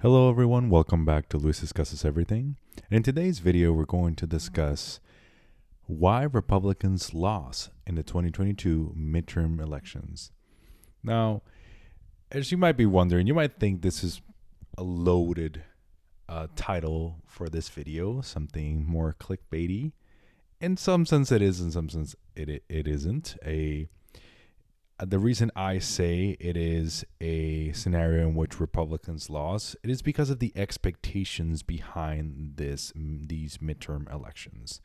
Hello everyone, welcome back to Luis Discusses Everything. And in today's video, we're going to discuss why Republicans lost in the 2022 midterm elections. Now, as you might be wondering, you might think this is a loaded title for this video, something more clickbaity. In some sense it is, in some sense it isn't. The reason I say it is a scenario in which Republicans lost, it is because of the expectations behind these midterm elections.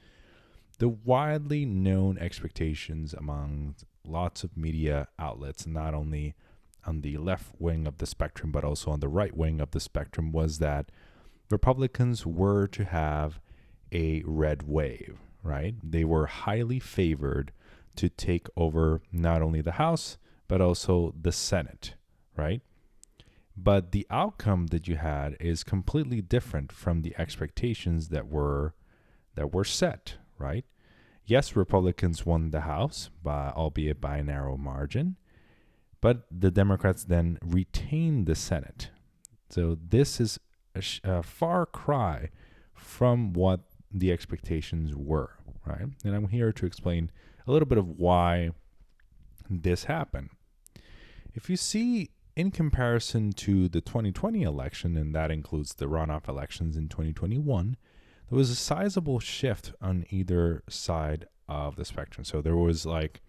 The widely known expectations among lots of media outlets, not only on the left wing of the spectrum, but also on the right wing of the spectrum, was that Republicans were to have a red wave, right? They were highly favored to take over not only the House, but also the Senate, right? But the outcome that you had is completely different from the expectations that were set, right? Yes, Republicans won the House, albeit by a narrow margin, but the Democrats then retained the Senate. So this is a far cry from what the expectations were, right? And I'm here to explain a little bit of why this happened. If you see, in comparison to the 2020 election, and that includes the runoff elections in 2021, there was a sizable shift on either side of the spectrum. So there was like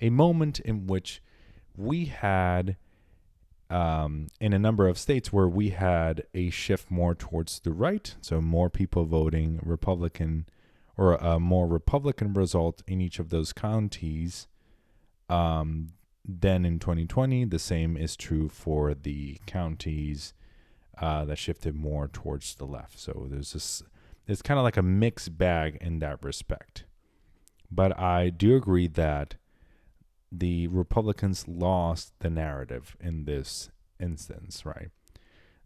a moment in which we had, in a number of states, where we had a shift more towards the right. So more people voting Republican, or a more Republican result in each of those counties than in 2020. The same is true for the counties that shifted more towards the left. So it's kind of like a mixed bag in that respect. But I do agree that the Republicans lost the narrative in this instance, right?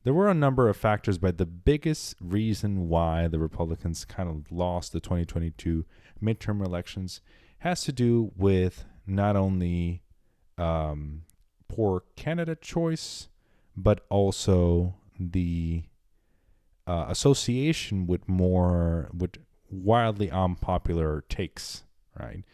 There were a number of factors, but the biggest reason why the Republicans kind of lost the 2022 midterm elections has to do with not only poor candidate choice, but also the association with wildly unpopular takes, right?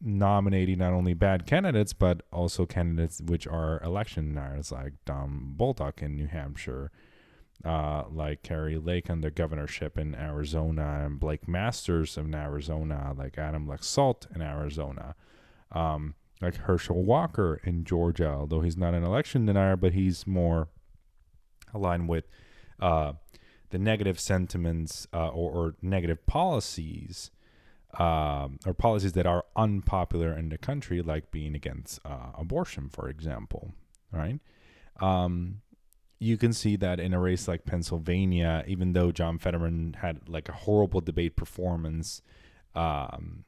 Nominating not only bad candidates, but also candidates which are election deniers, like Don Bolduc in New Hampshire, like Carrie Lake on the governorship in Arizona, and Blake Masters in Arizona, like Adam Laxalt in Arizona, like Herschel Walker in Georgia, although he's not an election denier, but he's more aligned with the negative sentiments or negative policies, or policies that are unpopular in the country, like being against abortion, for example, right? You can see that in a race like Pennsylvania, even though John Fetterman had like a horrible debate performance, and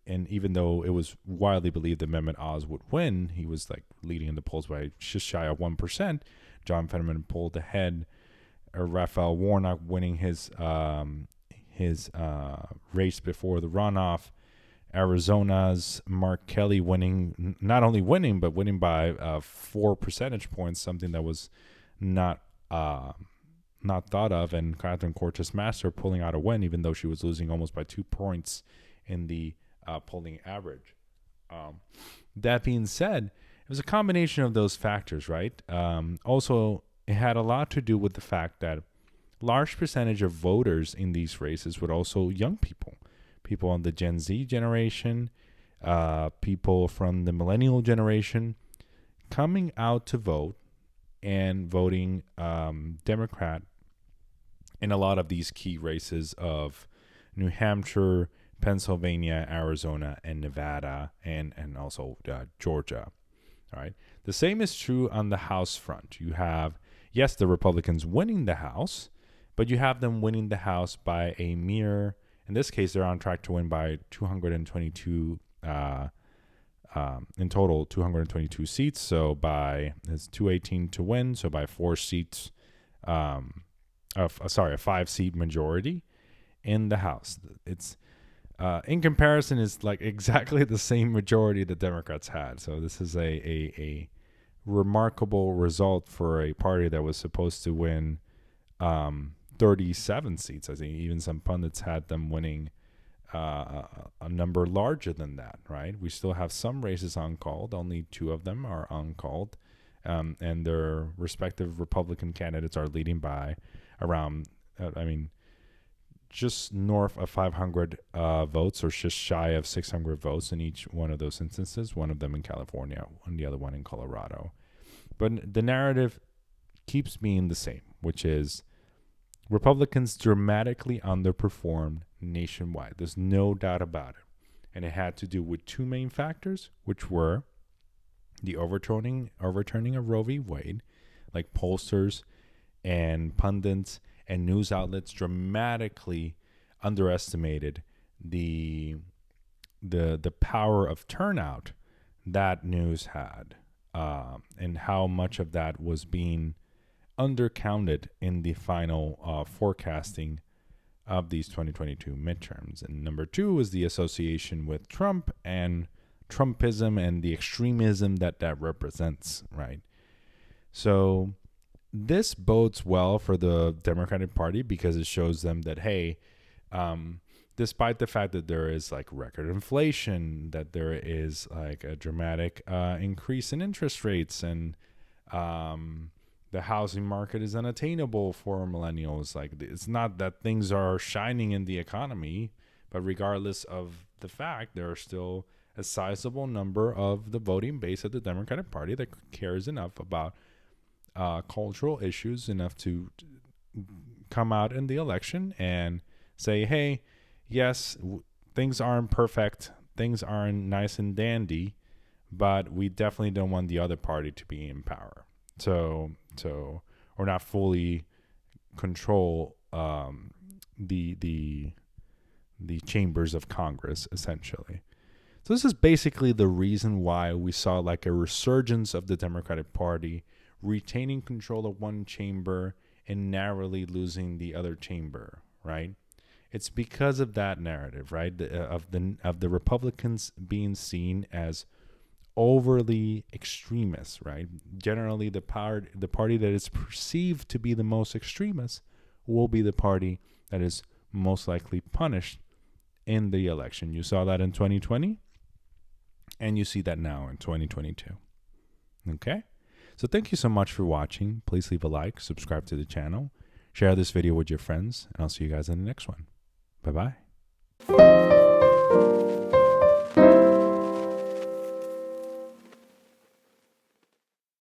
even though it was widely believed that Mehmet Oz would win, he was like leading in the polls by just shy of 1%. John Fetterman pulled ahead, or Raphael Warnock winning his race before the runoff. Arizona's Mark Kelly not only winning, but winning by 4 percentage points, something that was not thought of, and Catherine Cortez Master pulling out a win, even though she was losing almost by 2 points in the polling average. That being said, it was a combination of those factors, right? Also, it had a lot to do with the fact that large percentage of voters in these races were also young people on the Gen Z generation, people from the millennial generation, coming out to vote and voting Democrat in a lot of these key races of New Hampshire, Pennsylvania, Arizona, and Nevada, and also Georgia. All right. The same is true on the House front. You have, yes, the Republicans winning the House, but you have them winning the House by a mere, in this case, they're on track to win by 222, in total, 222 seats. So it's 218 to win. So by 4 seats, a 5-seat majority in the House. It's, in comparison, is like exactly the same majority the Democrats had. So this is a remarkable result for a party that was supposed to win 37 seats. I think even some pundits had them winning a number larger than that, right? We still have some races uncalled. Only 2 of them are uncalled. And their respective Republican candidates are leading by around, just north of 500 votes, or just shy of 600 votes in each one of those instances, one of them in California and the other one in Colorado. But the narrative keeps being the same, which is Republicans dramatically underperformed nationwide. There's no doubt about it. And it had to do with 2 main factors, which were the overturning of Roe v. Wade. Like pollsters and pundits and news outlets dramatically underestimated the power of turnout that news had, and how much of that was being undercounted in the final forecasting of these 2022 midterms. And number 2 is the association with Trump and Trumpism and the extremism that represents, right? So this bodes well for the Democratic Party because it shows them that, hey, despite the fact that there is like record inflation, that there is like a dramatic increase in interest rates, and the housing market is unattainable for millennials. Like, it's not that things are shining in the economy, but regardless of the fact, there are still a sizable number of the voting base of the Democratic Party that cares enough about cultural issues enough to come out in the election and say, hey, yes, things aren't perfect, things aren't nice and dandy, but we definitely don't want the other party to be in power. So or not fully control the chambers of Congress, essentially. So this is basically the reason why we saw like a resurgence of the Democratic Party retaining control of one chamber and narrowly losing the other chamber, right? It's because of that narrative, right? Of the Republicans being seen as overly extremist, right? Generally, the party that is perceived to be the most extremist will be the party that is most likely punished in the election. You saw that in 2020, and you see that now in 2022. Okay? So thank you so much for watching. Please leave a like, subscribe to the channel, share this video with your friends, and I'll see you guys in the next one. Bye-bye.